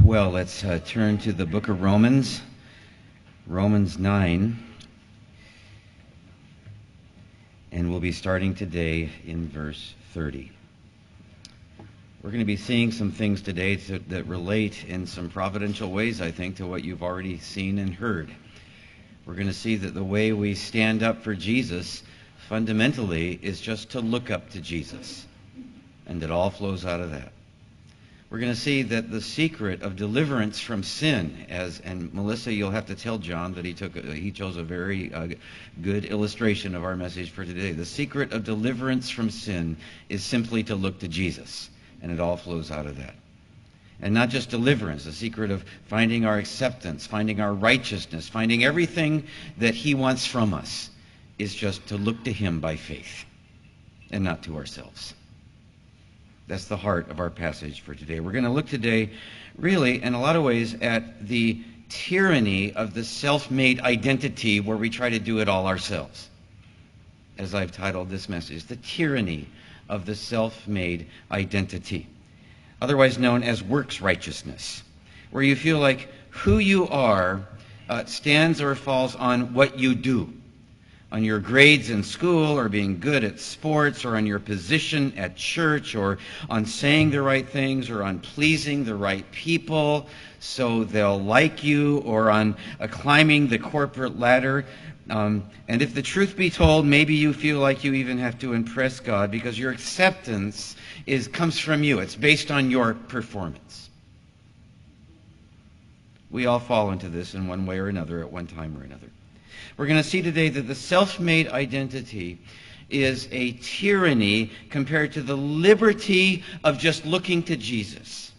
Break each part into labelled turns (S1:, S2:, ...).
S1: Well, let's turn to the book of Romans, Romans 9, and we'll be starting today in verse 30. We're going to be seeing some things today that relate in some providential ways, I think, to what you've already seen and heard. We're going to see that the way we stand up for Jesus fundamentally is just to look up to Jesus, and it all flows out of that. We're going to see that the secret of deliverance from sin, and Melissa, you'll have to tell John that he chose a very good illustration of our message for today. The secret of deliverance from sin is simply to look to Jesus, and it all flows out of that. And not just deliverance, the secret of finding our acceptance, finding our righteousness, finding everything that he wants from us is just to look to him by faith and not to ourselves. That's the heart of our passage for today. We're going to look today, really, in a lot of ways, at the tyranny of the self-made identity where we try to do it all ourselves, as I've titled this message, the tyranny of the self-made identity, otherwise known as works righteousness, where you feel like who you are stands or falls on what you do, on your grades in school, or being good at sports, or on your position at church, or on saying the right things, or on pleasing the right people so they'll like you, or on climbing the corporate ladder. And if the truth be told, maybe you feel like you even have to impress God because your acceptance comes from you. It's based on your performance. We all fall into this in one way or another at one time or another. We're going to see today that the self-made identity is a tyranny compared to the liberty of just looking to Jesus.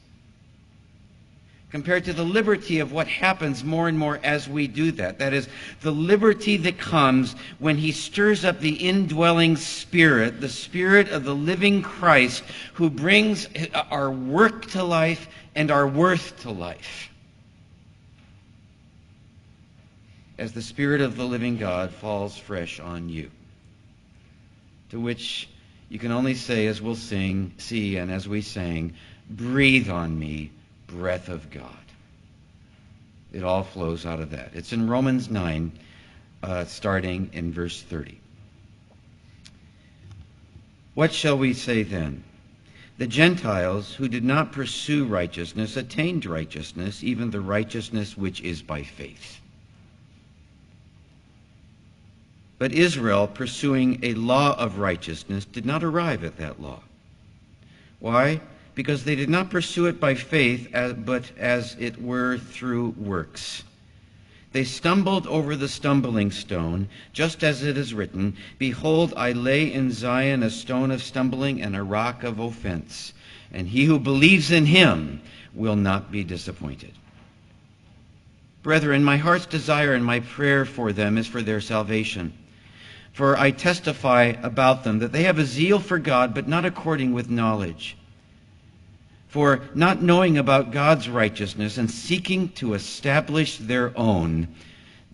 S1: Compared to the liberty of what happens more and more as we do that. That is, the liberty that comes when he stirs up the indwelling Spirit, the Spirit of the living Christ, who brings our work to life and our worth to life. As the Spirit of the living God falls fresh on you. To which you can only say, as we'll see, and as we sang, breathe on me, breath of God. It all flows out of that. It's in Romans 9, starting in verse 30. What shall we say then? The Gentiles who did not pursue righteousness attained righteousness, even the righteousness which is by faith. But Israel, pursuing a law of righteousness, did not arrive at that law. Why? Because they did not pursue it by faith, but as it were through works. They stumbled over the stumbling stone, just as it is written, Behold, I lay in Zion a stone of stumbling and a rock of offense, and he who believes in him will not be disappointed. Brethren, my heart's desire and my prayer for them is for their salvation. For I testify about them that they have a zeal for God, but not according with knowledge. For not knowing about God's righteousness and seeking to establish their own,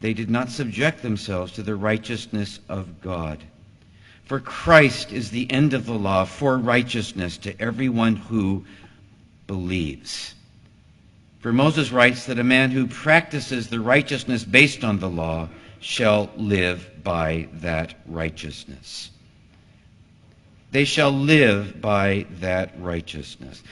S1: they did not subject themselves to the righteousness of God. For Christ is the end of the law for righteousness to everyone who believes. For Moses writes that a man who practices the righteousness based on the law shall live by that righteousness. They shall live by that righteousness.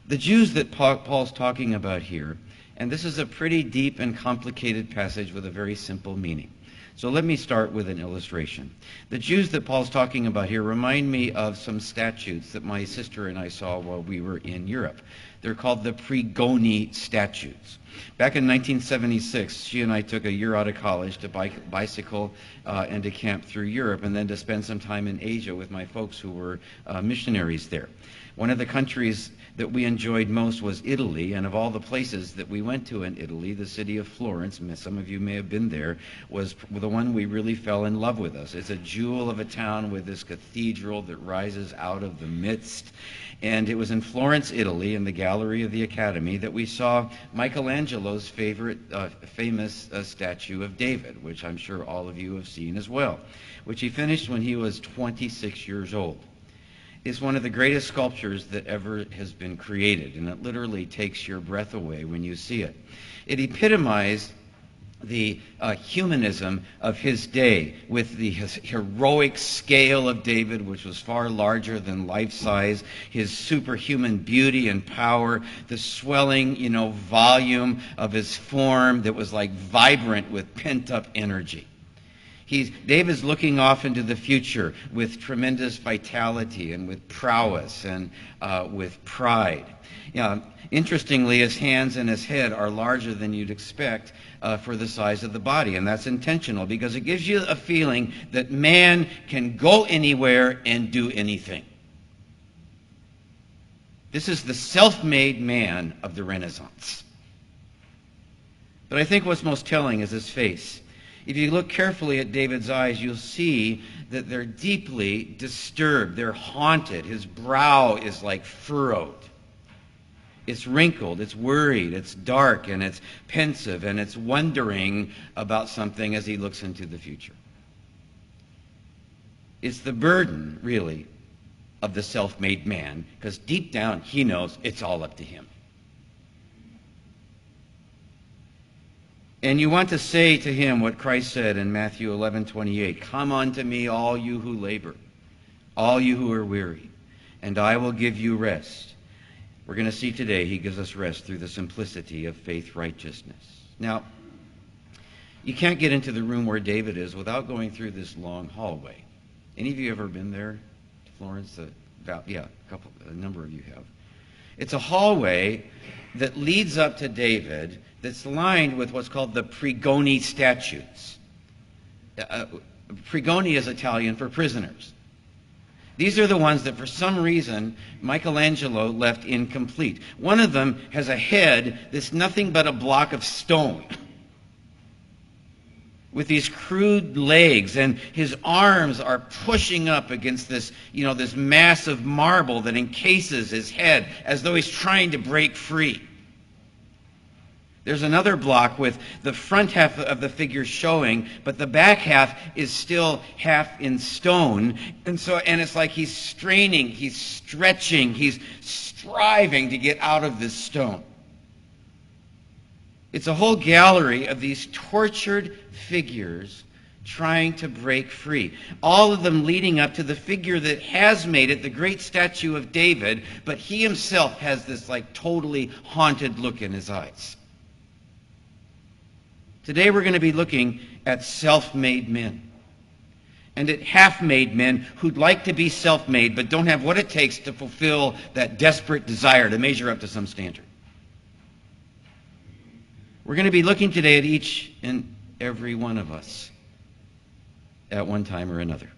S1: The Jews that Paul's talking about here, and this is a pretty deep and complicated passage with a very simple meaning. So let me start with an illustration. The Jews that Paul's talking about here remind me of some statutes that my sister and I saw while we were in Europe. They're called the Pregoni statutes. Back in 1976, she and I took a year out of college to bicycle and to camp through Europe, and then to spend some time in Asia with my folks who were missionaries there. One of the countries that we enjoyed most was Italy, and of all the places that we went to in Italy, the city of Florence, some of you may have been there, was the one we really fell in love with us. It's a jewel of a town with this cathedral that rises out of the midst. And it was in Florence, Italy, in the Gallery of the Academy, that we saw Michelangelo's famous statue of David, which I'm sure all of you have seen as well, which he finished when he was 26 years old. is one of the greatest sculptures that ever has been created, and it literally takes your breath away when you see it. It epitomized the humanism of his day, with the heroic scale of David, which was far larger than life size, his superhuman beauty and power, the swelling, volume of his form that was like vibrant with pent-up energy. David's looking off into the future with tremendous vitality and with prowess and with pride. Interestingly, his hands and his head are larger than you'd expect for the size of the body, and that's intentional because it gives you a feeling that man can go anywhere and do anything. This is the self-made man of the Renaissance. But I think what's most telling is his face. If you look carefully at David's eyes, you'll see that they're deeply disturbed. They're haunted. His brow is like furrowed. It's wrinkled, it's worried, it's dark, and it's pensive, and it's wondering about something as he looks into the future. It's the burden, really, of the self-made man, because deep down he knows it's all up to him. And you want to say to him what Christ said in Matthew 11:28, "Come unto me, all you who labor, all you who are weary, and I will give you rest." We're going to see today he gives us rest through the simplicity of faith righteousness. Now, you can't get into the room where David is without going through this long hallway. Any of you ever been there, Florence? Yeah, a number of you have. It's a hallway that leads up to David that's lined with what's called the pregoni statutes. Pregoni is Italian for prisoners. These are the ones that for some reason Michelangelo left incomplete. One of them has a head that's nothing but a block of stone with these crude legs, and his arms are pushing up against this, this massive marble that encases his head as though he's trying to break free. There's another block with the front half of the figure showing, but the back half is still half in stone. And it's like he's straining, he's stretching, he's striving to get out of this stone. It's a whole gallery of these tortured figures trying to break free. All of them leading up to the figure that has made it, the great statue of David, but he himself has this totally haunted look in his eyes. Today we're going to be looking at self-made men and at half-made men who'd like to be self-made but don't have what it takes to fulfill that desperate desire to measure up to some standard. We're going to be looking today at each and every one of us at one time or another.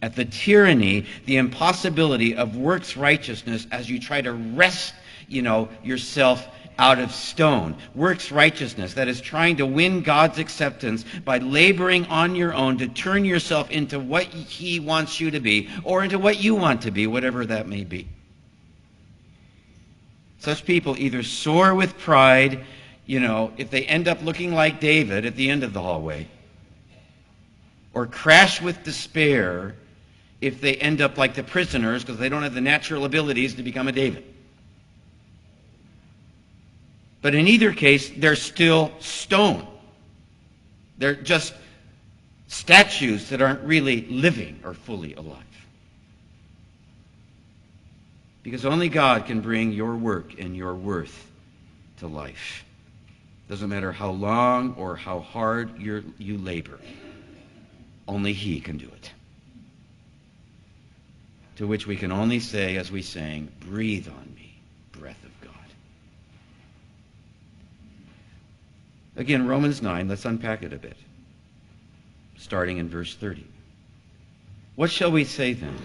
S1: At the tyranny, the impossibility of works righteousness as you try to wrest, yourself out of stone. Works righteousness, that is trying to win God's acceptance by laboring on your own to turn yourself into what he wants you to be or into what you want to be, whatever that may be. Such people either soar with pride, if they end up looking like David at the end of the hallway, or crash with despair if they end up like the prisoners because they don't have the natural abilities to become a David. But in either case, they're still stone. They're just statues that aren't really living or fully alive. Because only God can bring your work and your worth to life. Doesn't matter how long or how hard you labor. Only he can do it. To which we can only say, as we sang, "Breathe on me, breath of God." Again, Romans 9, let's unpack it a bit, starting in verse 30. What shall we say then?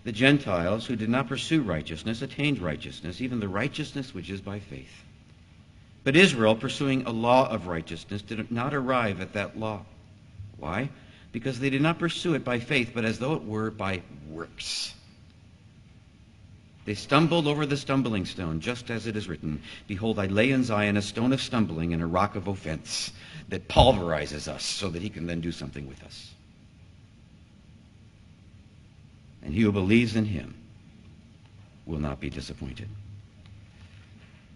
S1: The Gentiles who did not pursue righteousness attained righteousness, even the righteousness which is by faith. But Israel, pursuing a law of righteousness, did not arrive at that law. Why? Because they did not pursue it by faith, but as though it were by works. They stumbled over the stumbling stone, just as it is written, "Behold, I lay in Zion a stone of stumbling and a rock of offense that pulverizes us so that he can then do something with us. And he who believes in him will not be disappointed.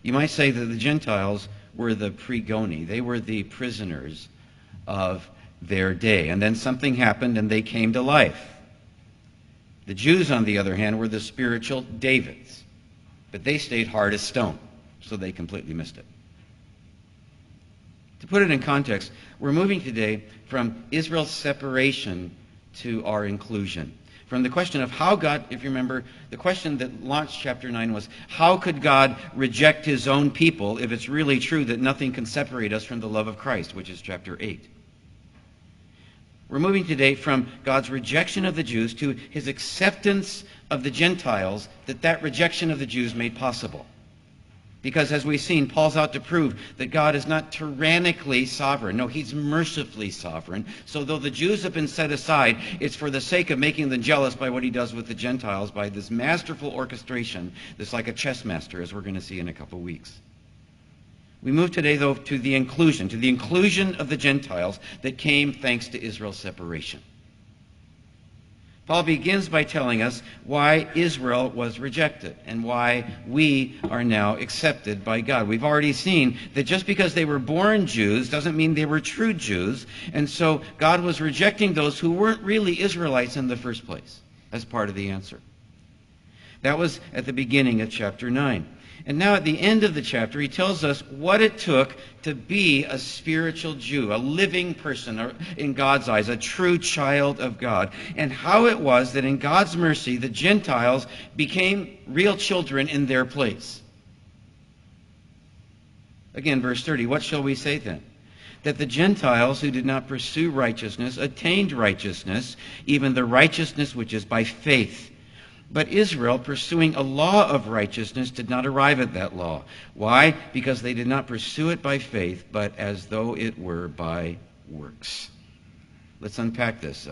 S1: You might say that the Gentiles were the pregoni. They were the prisoners of their day. And then something happened and they came to life. The Jews, on the other hand, were the spiritual Davids. But they stayed hard as stone, so they completely missed it. To put it in context, we're moving today from Israel's separation to our inclusion. From the question of how God, if you remember, the question that launched chapter 9 was, how could God reject his own people if it's really true that nothing can separate us from the love of Christ, which is chapter 8. We're moving today from God's rejection of the Jews to his acceptance of the Gentiles, that rejection of the Jews made possible. Because as we've seen, Paul's out to prove that God is not tyrannically sovereign. No, he's mercifully sovereign. So though the Jews have been set aside, it's for the sake of making them jealous by what he does with the Gentiles, by this masterful orchestration that's like a chess master, as we're going to see in a couple weeks. We move today, though, to the inclusion of the Gentiles that came thanks to Israel's separation. Paul begins by telling us why Israel was rejected and why we are now accepted by God. We've already seen that just because they were born Jews doesn't mean they were true Jews, and so God was rejecting those who weren't really Israelites in the first place as part of the answer. That was at the beginning of chapter 9. And now at the end of the chapter, he tells us what it took to be a spiritual Jew, a living person in God's eyes, a true child of God, and how it was that in God's mercy, the Gentiles became real children in their place. Again, verse 30, what shall we say then? That the Gentiles who did not pursue righteousness attained righteousness, even the righteousness which is by faith. But Israel, pursuing a law of righteousness, did not arrive at that law. Why? Because they did not pursue it by faith, but as though it were by works. Let's unpack this.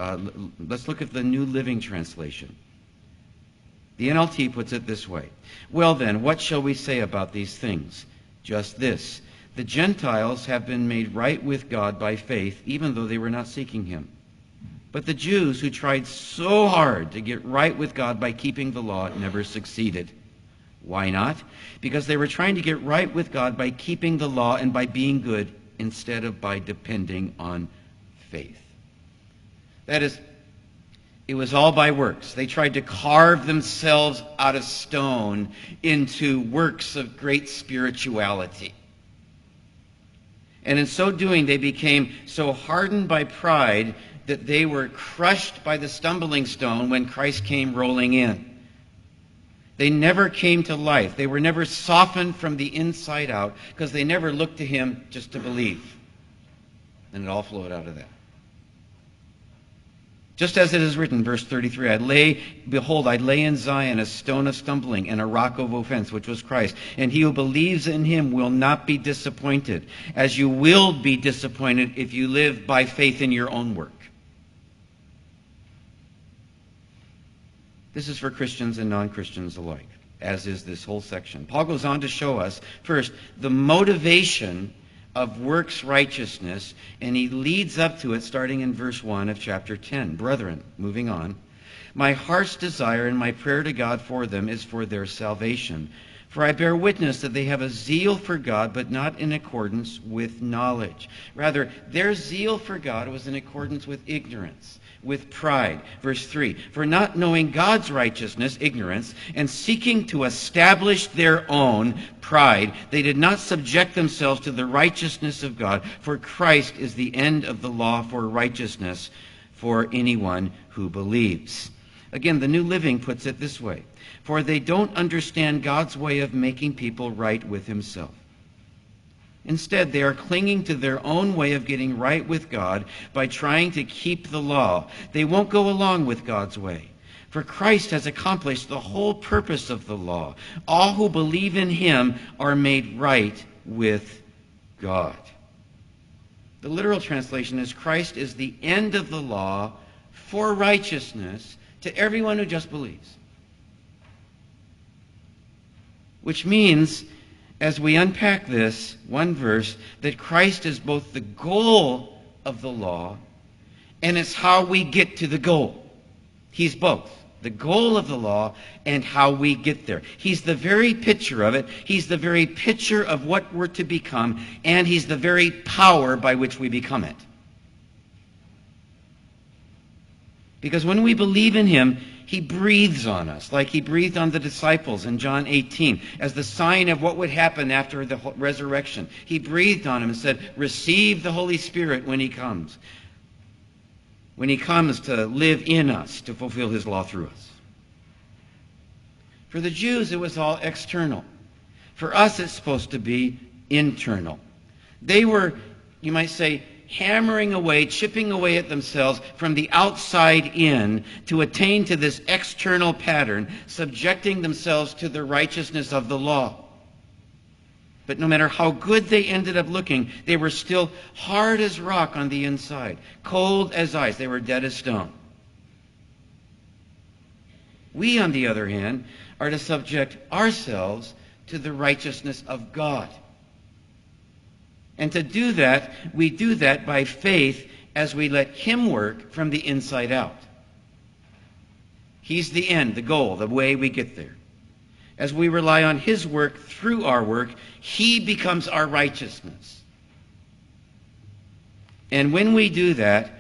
S1: Let's look at the New Living Translation. The NLT puts it this way. Well then, what shall we say about these things? Just this. The Gentiles have been made right with God by faith, even though they were not seeking him. But the Jews who tried so hard to get right with God by keeping the law never succeeded. Why not? Because they were trying to get right with God by keeping the law and by being good instead of by depending on faith. That is, it was all by works. They tried to carve themselves out of stone into works of great spirituality. And in so doing, they became so hardened by pride that they were crushed by the stumbling stone when Christ came rolling in. They never came to life. They were never softened from the inside out because they never looked to him just to believe. And it all flowed out of that. Just as it is written, verse 33, Behold, I lay in Zion a stone of stumbling and a rock of offense, which was Christ. And he who believes in him will not be disappointed, as you will be disappointed if you live by faith in your own work. This is for Christians and non-Christians alike, as is this whole section. Paul goes on to show us, first, the motivation of works righteousness, and he leads up to it starting in verse 1 of chapter 10. Brethren, moving on, my heart's desire and my prayer to God for them is for their salvation. For I bear witness that they have a zeal for God, but not in accordance with knowledge. Rather, their zeal for God was in accordance with ignorance, with pride. Verse 3, for not knowing God's righteousness, ignorance, and seeking to establish their own, pride, they did not subject themselves to the righteousness of God, for Christ is the end of the law for righteousness for anyone who believes. Again, the New Living puts it this way, for they don't understand God's way of making people right with himself. Instead, they are clinging to their own way of getting right with God by trying to keep the law. They won't go along with God's way. For Christ has accomplished the whole purpose of the law. All who believe in him are made right with God. The literal translation is Christ is the end of the law for righteousness to everyone who just believes. Which means, as we unpack this one verse, that Christ is both the goal of the law and it's how we get to the goal. He's both. the goal of the law, and how we get there. He's the very picture of it. He's the very picture of what we're to become, and he's the very power by which we become it. Because when we believe in him, he breathes on us, like he breathed on the disciples in John 18, as the sign of what would happen after the resurrection. He breathed on them and said, receive the Holy Spirit when he comes. When he comes to live in us, to fulfill his law through us. For the Jews, it was all external. For us, it's supposed to be internal. They were, you might say, hammering away, chipping away at themselves from the outside in to attain to this external pattern, subjecting themselves to the righteousness of the law. But no matter how good they ended up looking, they were still hard as rock on the inside, cold as ice. They were dead as stone. We, on the other hand, are to subject ourselves to the righteousness of God. And to do that, we do that by faith as we let him work from the inside out. He's the end, the goal, the way we get there. As we rely on his work through our work, he becomes our righteousness. And when we do that,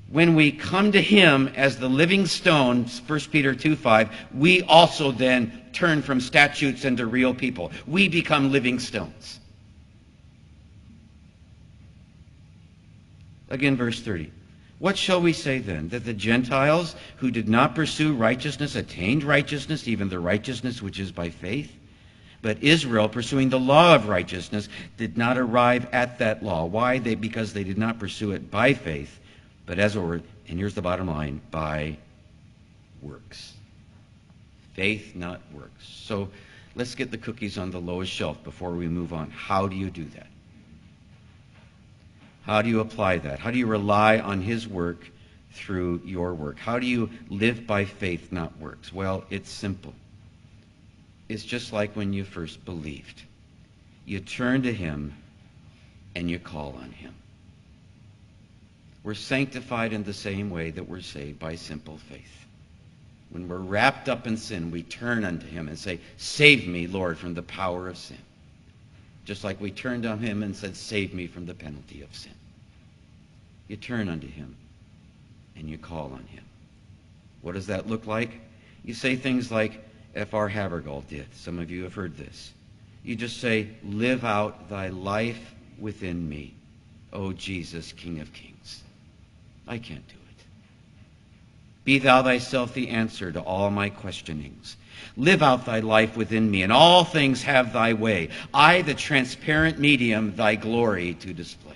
S1: when we come to him as the living stone, 1 Peter 2:5, we also then turn from statutes into real people. We become living stones. Again, verse 30. What shall we say then? That the Gentiles who did not pursue righteousness attained righteousness, even the righteousness which is by faith? But Israel, pursuing the law of righteousness, did not arrive at that law. Why? Because they did not pursue it by faith, but as it were, and here's the bottom line, by works. Faith, not works. So let's get the cookies on the lowest shelf before we move on. How do you do that? How do you apply that? How do you rely on his work through your work? How do you live by faith, not works? Well, it's simple. It's just like when you first believed. You turn to him and you call on him. We're sanctified in the same way that we're saved, by simple faith. When we're wrapped up in sin, we turn unto him and say, save me, Lord, from the power of sin. Just like we turned on him and said, save me from the penalty of sin. You turn unto him and you call on him. What does that look like? You say things like F.R. Havergal did. Some of you have heard this. You just say, live out thy life within me, O Jesus, King of Kings. I can't do it. Be thou thyself the answer to all my questionings. Live out thy life within me, and all things have thy way. I, the transparent medium, thy glory to display.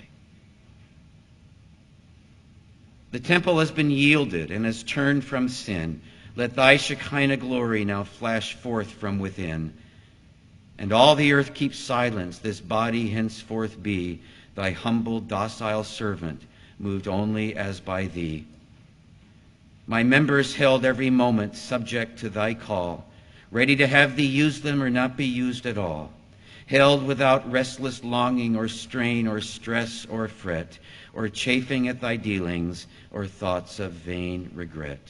S1: The temple has been yielded and has turned from sin. Let thy Shekinah glory now flash forth from within. And all the earth keep silence, this body henceforth be thy humble, docile servant, moved only as by thee. My members held every moment subject to thy call, ready to have thee use them or not be used at all, held without restless longing or strain or stress or fret, or chafing at thy dealings or thoughts of vain regret.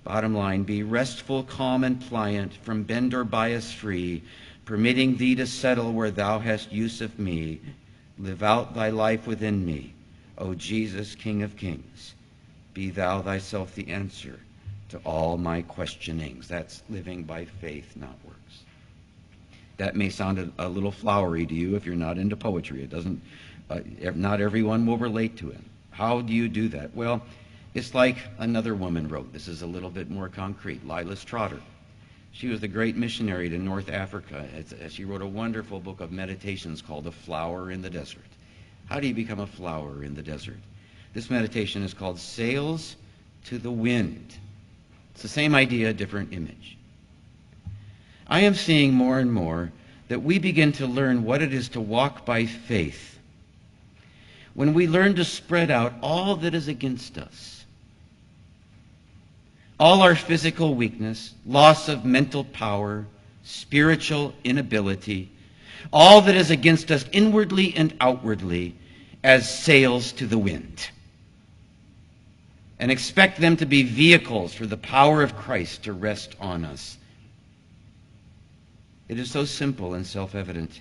S1: Bottom line, be restful, calm, and pliant, from bend or bias free, permitting thee to settle where thou hast use of me. Live out thy life within me, O Jesus, King of Kings. Be thou thyself the answer to all my questionings. That's living by faith, not works. That may sound a little flowery to you if you're not into poetry. It doesn't. Not everyone will relate to it. How do you do that? Well, it's like another woman wrote. This is a little bit more concrete. Lilas Trotter. She was the great missionary to North Africa. She wrote a wonderful book of meditations called A Flower in the Desert. How do you become a flower in the desert? This meditation is called Sails to the Wind. It's the same idea, different image. I am seeing more and more that we begin to learn what it is to walk by faith when we learn to spread out all that is against us. All our physical weakness, loss of mental power, spiritual inability, all that is against us inwardly and outwardly, as sails to the wind. and expect them to be vehicles for the power of Christ to rest on us. It is so simple and self-evident,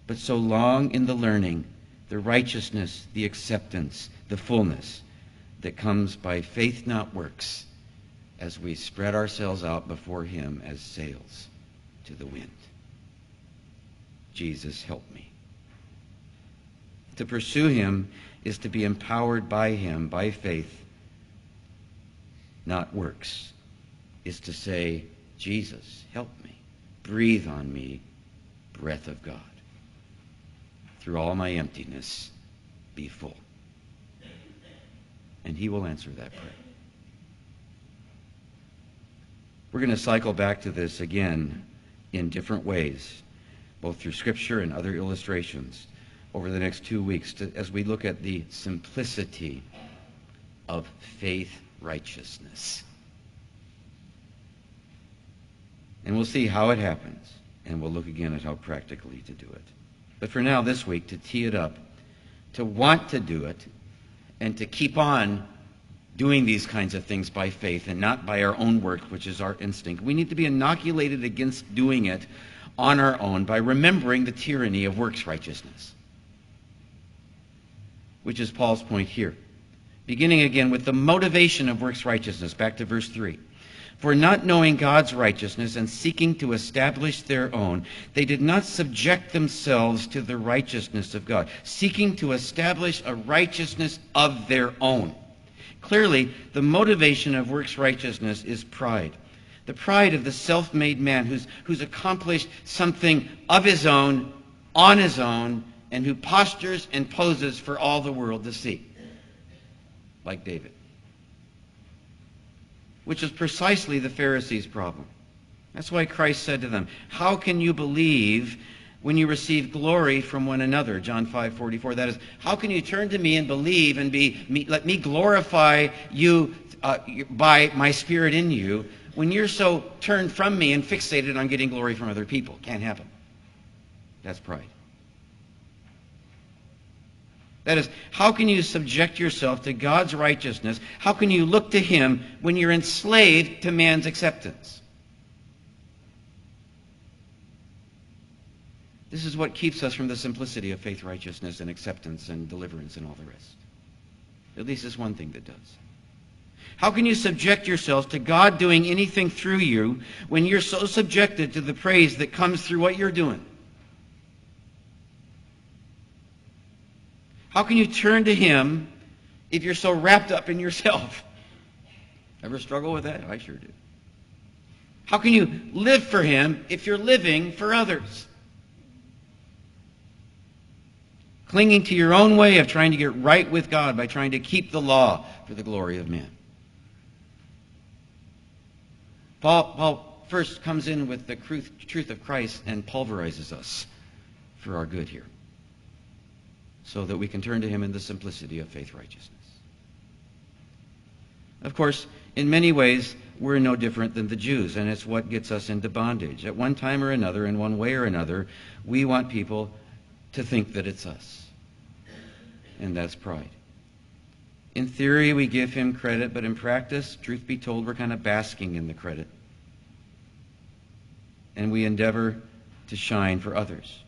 S1: but so long in the learning, the righteousness, the acceptance, the fullness that comes by faith, not works, as we spread ourselves out before him as sails to the wind. Jesus, help me. To pursue him is to be empowered by him, by faith, not works. Is to say, Jesus, help me. Breathe on me, breath of God. Through all my emptiness, be full. And he will answer that prayer. We're going to cycle back to this again in different ways, both through Scripture and other illustrations over the next 2 weeks as we look at the simplicity of faith righteousness. And we'll see how it happens, and we'll look again at how practically to do it. But for now, this week, to tee it up, to want to do it, and to keep on doing these kinds of things by faith and not by our own work, which is our instinct. We need to be inoculated against doing it on our own by remembering the tyranny of works righteousness, which is Paul's point here. Beginning again with the motivation of works righteousness, back to verse 3. For not knowing God's righteousness and seeking to establish their own, they did not subject themselves to the righteousness of God, seeking to establish a righteousness of their own. Clearly, the motivation of works righteousness is pride. The pride of the self-made man who's accomplished something of his own, on his own, and who postures and poses for all the world to see. Like David. Which is precisely the Pharisees' problem. That's why Christ said to them, how can you believe when you receive glory from one another? John 5:44. That is, how can you turn to me and believe and let me glorify you by my Spirit in you when you're so turned from me and fixated on getting glory from other people? Can't happen. That's pride. That is, how can you subject yourself to God's righteousness? How can you look to him when you're enslaved to man's acceptance? This is what keeps us from the simplicity of faith, righteousness, and acceptance, and deliverance, and all the rest. At least it's one thing that does. How can you subject yourselves to God doing anything through you when you're so subjected to the praise that comes through what you're doing? How can you turn to him if you're so wrapped up in yourself? Ever struggle with that? I sure do. How can you live for him if you're living for others? Clinging to your own way of trying to get right with God by trying to keep the law for the glory of man. Paul first comes in with the truth of Christ and pulverizes us for our good here, so that we can turn to him in the simplicity of faith righteousness. Of course, in many ways, we're no different than the Jews, and it's what gets us into bondage. At one time or another, in one way or another, we want people to think that it's us. And that's pride. In theory, we give him credit, but in practice, truth be told, we're kind of basking in the credit. And we endeavor to shine for others.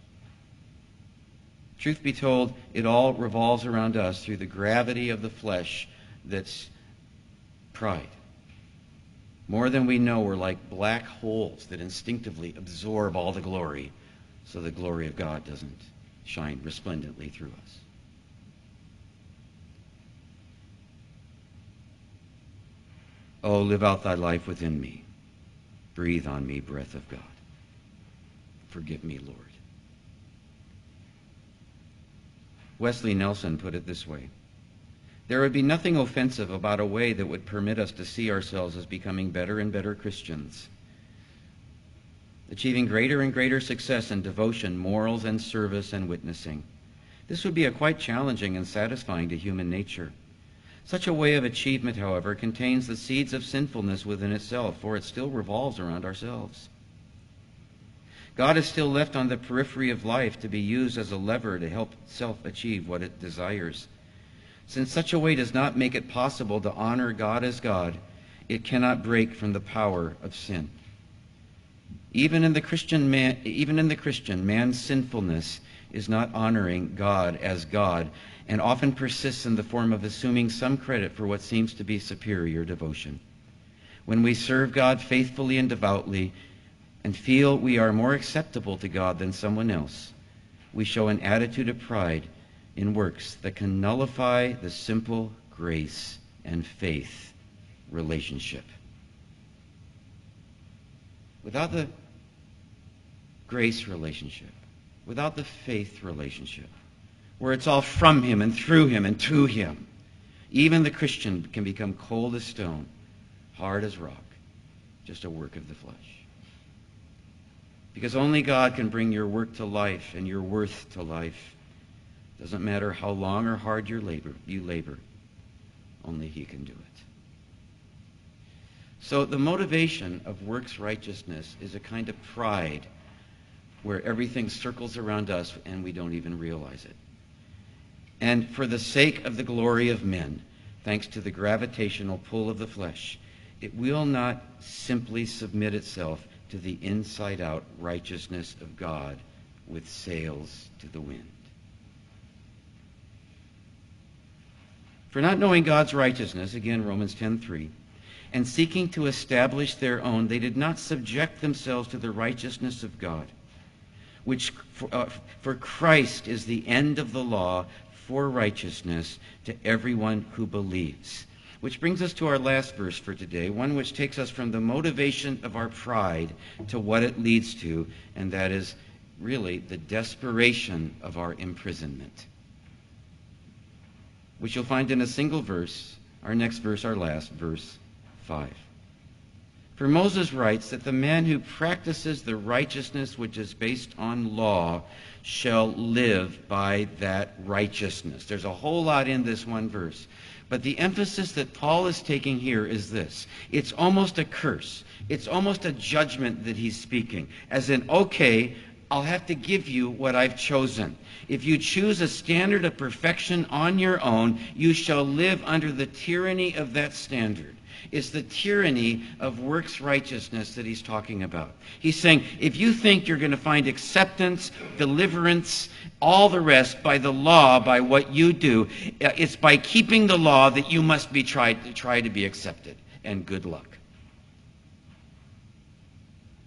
S1: Truth be told, it all revolves around us through the gravity of the flesh that's pride. More than we know, we're like black holes that instinctively absorb all the glory, so the glory of God doesn't shine resplendently through us. Oh, live out thy life within me. Breathe on me, breath of God. Forgive me, Lord. Wesley Nelson put it this way: there would be nothing offensive about a way that would permit us to see ourselves as becoming better and better Christians, achieving greater and greater success in devotion, morals, and service and witnessing. This would be a quite challenging and satisfying to human nature. Such a way of achievement, however, contains the seeds of sinfulness within itself, for it still revolves around ourselves. God is still left on the periphery of life to be used as a lever to help self achieve what it desires. Since such a way does not make it possible to honor God as God, it cannot break from the power of sin. Even in the Christian, man's sinfulness is not honoring God as God, and often persists in the form of assuming some credit for what seems to be superior devotion. When we serve God faithfully and devoutly and feel we are more acceptable to God than someone else, we show an attitude of pride in works that can nullify the simple grace and faith relationship. Without the grace relationship, without the faith relationship, where it's all from Him and through Him and to Him, even the Christian can become cold as stone, hard as rock, just a work of the flesh. Because only God can bring your work to life and your worth to life. Doesn't matter how long or hard you labor, only He can do it. So the motivation of works righteousness is a kind of pride where everything circles around us and we don't even realize it. And for the sake of the glory of men, thanks to the gravitational pull of the flesh, it will not simply submit itself to the inside-out righteousness of God with sails to the wind. For not knowing God's righteousness, again Romans 10:3, and seeking to establish their own, they did not subject themselves to the righteousness of God, which for Christ is the end of the law for righteousness to everyone who believes. Which brings us to our last verse for today, one which takes us from the motivation of our pride to what it leads to, and that is really the desperation of our imprisonment, which you'll find in a single verse, our next verse, our last, verse 5. For Moses writes that the man who practices the righteousness which is based on law shall live by that righteousness. There's a whole lot in this one verse. But the emphasis that Paul is taking here is this. It's almost a curse. It's almost a judgment that he's speaking. As in, okay, I'll have to give you what I've chosen. If you choose a standard of perfection on your own, you shall live under the tyranny of that standard. It's the tyranny of works righteousness that he's talking about. He's saying, if you think you're going to find acceptance, deliverance, all the rest by the law, by what you do, it's by keeping the law that you must be try to be accepted. And good luck.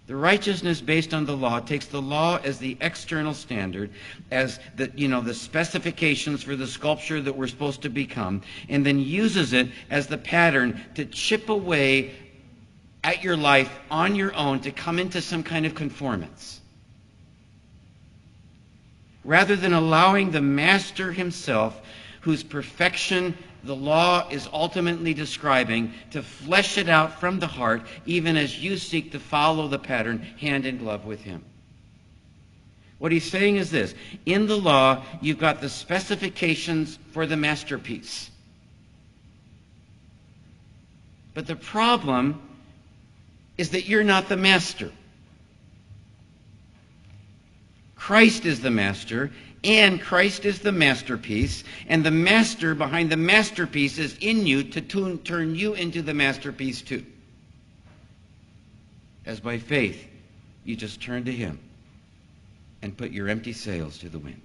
S1: The righteousness based on the law takes the law as the external standard, as the specifications for the sculpture that we're supposed to become, and then uses it as the pattern to chip away at your life on your own to come into some kind of conformance. Rather than allowing the master himself, whose perfection the law is ultimately describing, to flesh it out from the heart, even as you seek to follow the pattern hand in glove with him. What he's saying is this. In the law, you've got the specifications for the masterpiece. But the problem is that you're not the master. Christ is the master, and Christ is the masterpiece, and the master behind the masterpiece is in you to turn you into the masterpiece too. As by faith, you just turn to him and put your empty sails to the wind.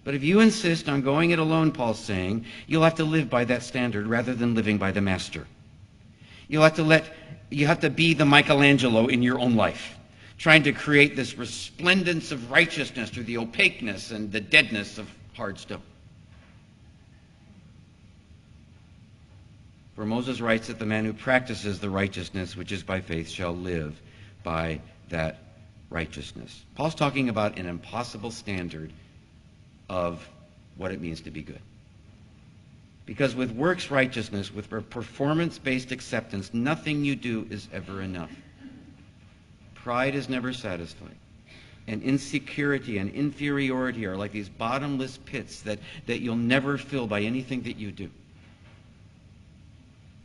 S1: But if you insist on going it alone, Paul's saying, you'll have to live by that standard rather than living by the master. You have to be the Michelangelo in your own life, trying to create this resplendence of righteousness through the opaqueness and the deadness of hard stone. For Moses writes that the man who practices the righteousness which is by faith shall live by that righteousness. Paul's talking about an impossible standard of what it means to be good. Because with works righteousness, with performance-based acceptance, nothing you do is ever enough. Pride is never satisfied. And insecurity and inferiority are like these bottomless pits that you'll never fill by anything that you do.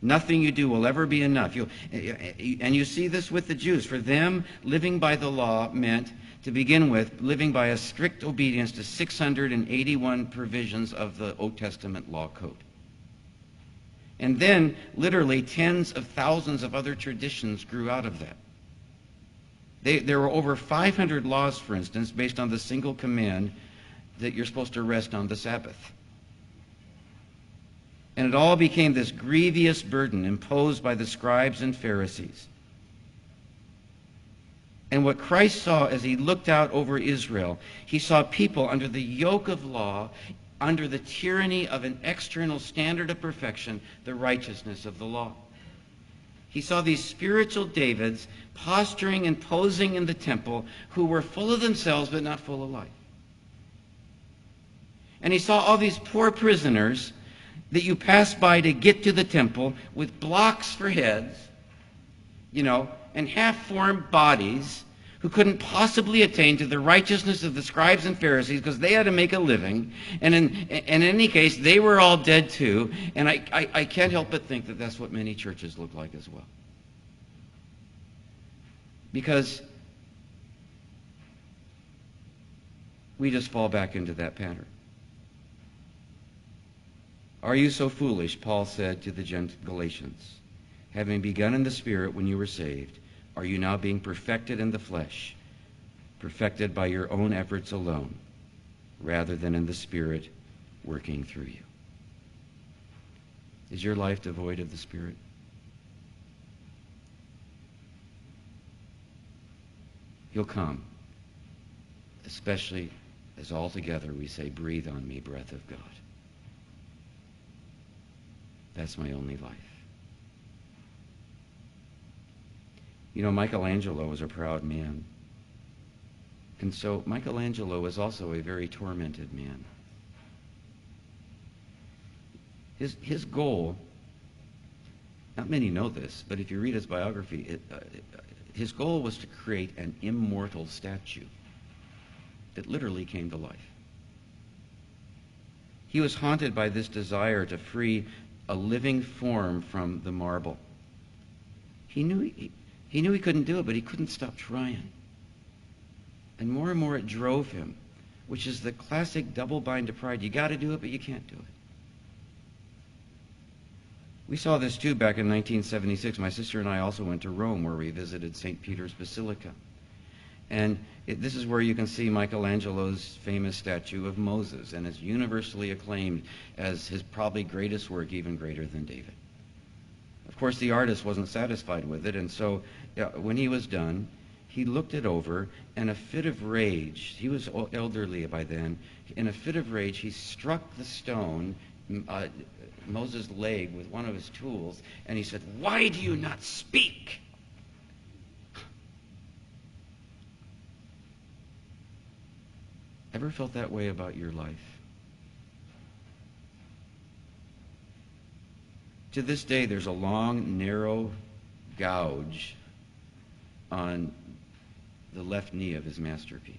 S1: Nothing you do will ever be enough. And you see this with the Jews. For them, living by the law meant to begin with, living by a strict obedience to 681 provisions of the Old Testament law code. And then, literally, tens of thousands of other traditions grew out of that. There were over 500 laws, for instance, based on the single command that you're supposed to rest on the Sabbath. And it all became this grievous burden imposed by the scribes and Pharisees. And what Christ saw as he looked out over Israel, he saw people under the yoke of law, under the tyranny of an external standard of perfection, the righteousness of the law. He saw these spiritual Davids posturing and posing in the temple who were full of themselves but not full of life. And he saw all these poor prisoners that you pass by to get to the temple with blocks for heads, and half-formed bodies who couldn't possibly attain to the righteousness of the scribes and Pharisees because they had to make a living. And in any case, they were all dead too. And I can't help but think that that's what many churches look like as well. Because we just fall back into that pattern. Are you so foolish, Paul said to the Galatians, having begun in the Spirit when you were saved, are you now being perfected in the flesh, perfected by your own efforts alone, rather than in the Spirit working through you? Is your life devoid of the Spirit? He'll come, especially as all together we say, breathe on me, breath of God. That's my only life. Michelangelo was a proud man. And so Michelangelo was also a very tormented man. His goal, not many know this, but if you read his biography, his goal was to create an immortal statue that literally came to life. He was haunted by this desire to free a living form from the marble. He knew he couldn't do it, but he couldn't stop trying. And more it drove him, which is the classic double bind to pride. You got to do it, but you can't do it. We saw this too back in 1976. My sister and I also went to Rome, where we visited St. Peter's Basilica. And this is where you can see Michelangelo's famous statue of Moses, and it's universally acclaimed as his probably greatest work, even greater than David. Of course, the artist wasn't satisfied with it, and so when he was done, he looked it over, and a fit of rage, he was elderly by then, in a fit of rage, he struck the stone, Moses' leg, with one of his tools, and he said, "Why do you not speak?" Ever felt that way about your life? To this day, there's a long, narrow gouge on the left knee of his masterpiece.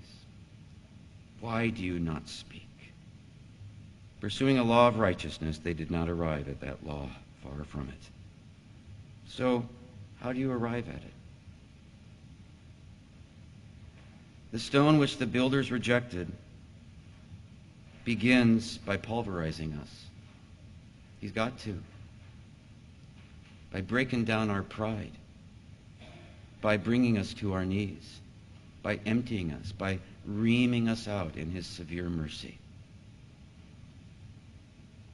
S1: Why do you not speak? Pursuing a law of righteousness, they did not arrive at that law, far from it. So, how do you arrive at it? The stone which the builders rejected begins by pulverizing us. He's got to. By breaking down our pride. By bringing us to our knees. By emptying us. By reaming us out in his severe mercy.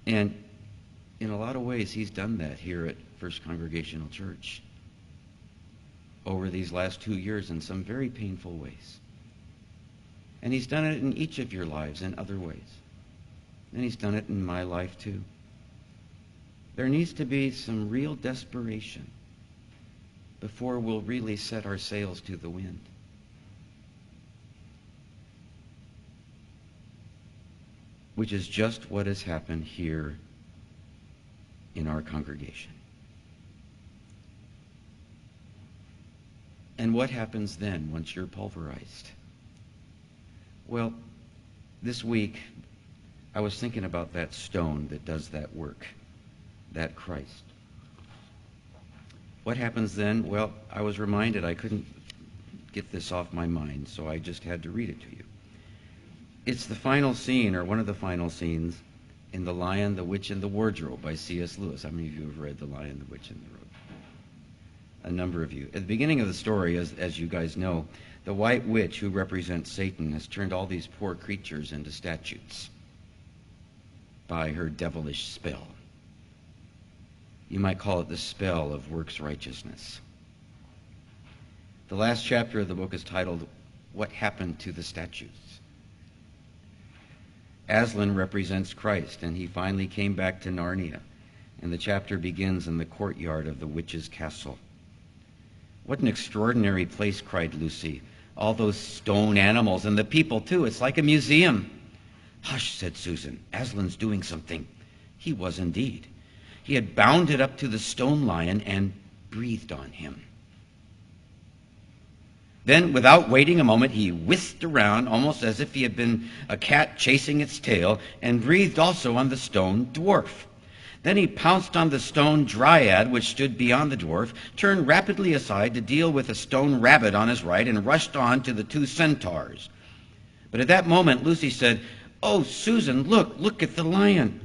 S1: And in a lot of ways, he's done that here at First Congregational Church over these last 2 years in some very painful ways. And he's done it in each of your lives in other ways. And he's done it in my life too. There needs to be some real desperation before we'll really set our sails to the wind. Which is just what has happened here in our congregation. And what happens then once you're pulverized? Well, this week I was thinking about that stone that does that work, that Christ. What happens then? Well, I was reminded I couldn't get this off my mind, so I just had to read it to you. It's the final scene, or one of the final scenes, in The Lion, the Witch, and the Wardrobe by C.S. Lewis. How many of you have read The Lion, the Witch, and the Wardrobe? A number of you. At the beginning of the story, as you guys know, the White Witch, who represents Satan, has turned all these poor creatures into statues by her devilish spell. You might call it the spell of works righteousness. The last chapter of the book is titled, What Happened to the Statues? Aslan represents Christ, and he finally came back to Narnia, and the chapter begins in the courtyard of the witch's castle. What an extraordinary place, cried Lucy. All those stone animals, and the people, too. It's like a museum. Hush, said Susan. Aslan's doing something. He was indeed. He had bounded up to the stone lion and breathed on him. Then, without waiting a moment, he whisked around, almost as if he had been a cat chasing its tail, and breathed also on the stone dwarf. Then he pounced on the stone dryad, which stood beyond the dwarf, turned rapidly aside to deal with a stone rabbit on his right, and rushed on to the two centaurs. But at that moment, Lucy said, "Oh, Susan, look at the lion."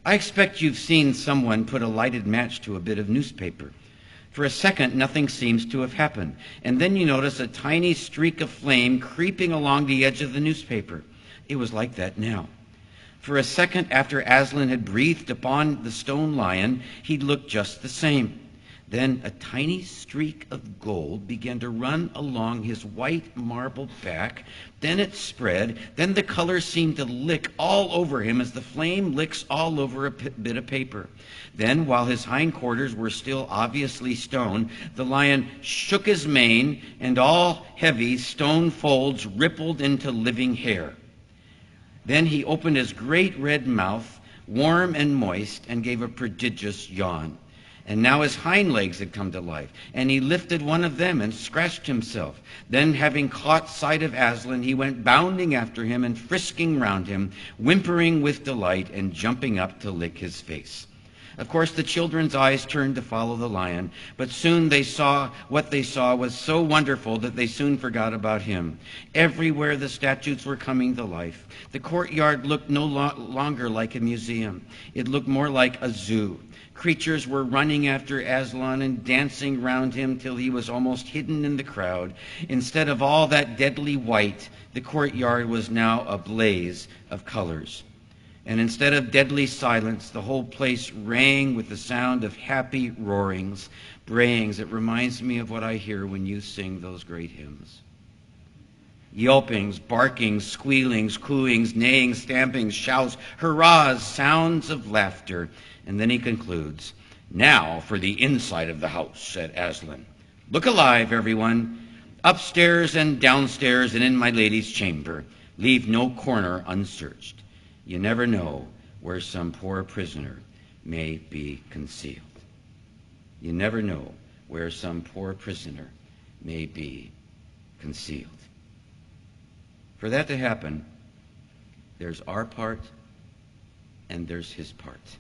S1: I expect you've seen someone put a lighted match to a bit of newspaper. For a second, nothing seems to have happened. And then you notice a tiny streak of flame creeping along the edge of the newspaper. It was like that now. For a second after Aslan had breathed upon the stone lion, he looked just the same. Then a tiny streak of gold began to run along his white marble back. Then it spread. Then the color seemed to lick all over him as the flame licks all over a bit of paper. Then, while his hindquarters were still obviously stone, the lion shook his mane, and all heavy stone folds rippled into living hair. Then he opened his great red mouth, warm and moist, and gave a prodigious yawn. And now his hind legs had come to life, and he lifted one of them and scratched himself. Then, having caught sight of Aslan, he went bounding after him and frisking round him, whimpering with delight and jumping up to lick his face. Of course, the children's eyes turned to follow the lion, but soon what they saw was so wonderful that they soon forgot about him. Everywhere the statues were coming to life. The courtyard looked no longer like a museum. It looked more like a zoo. Creatures were running after Aslan and dancing round him till he was almost hidden in the crowd. Instead of all that deadly white, the courtyard was now a blaze of colors. And instead of deadly silence, the whole place rang with the sound of happy roarings, brayings. It reminds me of what I hear when you sing those great hymns. Yelpings, barkings, squealings, cooings, neighings, stampings, shouts, hurrahs, sounds of laughter. And then he concludes, "Now for the inside of the house," said Aslan. "Look alive, everyone. Upstairs and downstairs and in my lady's chamber. Leave no corner unsearched. You never know where some poor prisoner may be concealed." You never know where some poor prisoner may be concealed. For that to happen, there's our part and there's his part.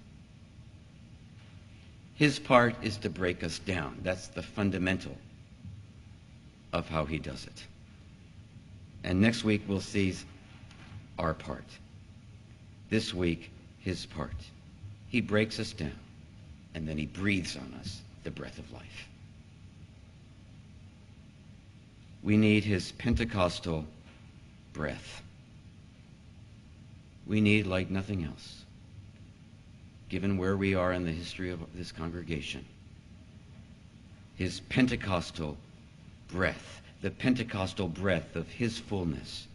S1: His part is to break us down. That's the fundamental of how he does it. And next week we'll see our part. This week, his part. He breaks us down, and then he breathes on us the breath of life. We need his Pentecostal breath. We need like nothing else, given where we are in the history of this congregation, his Pentecostal breath, the Pentecostal breath of his fullness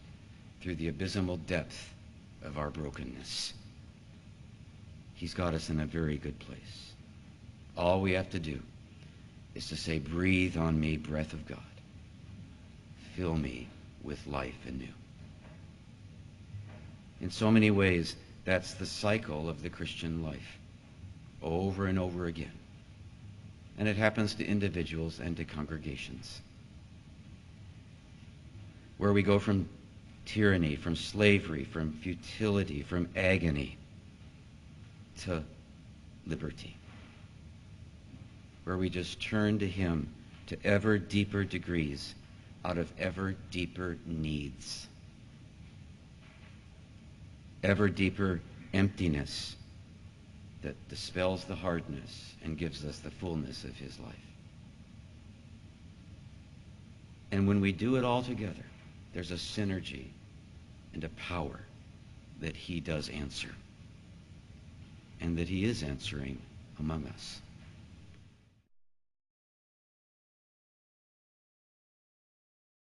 S1: through the abysmal depth of our brokenness. He's got us in a very good place. All we have to do is to say, "Breathe on me, breath of God. Fill me with life anew." In so many ways, that's the cycle of the Christian life, over and over again. And it happens to individuals and to congregations, where we go from tyranny, from slavery, from futility, from agony to liberty, where we just turn to him to ever deeper degrees out of ever deeper needs, ever deeper emptiness that dispels the hardness and gives us the fullness of his life. And when we do it all together, there's a synergy and a power that he does answer, and that he is answering among us.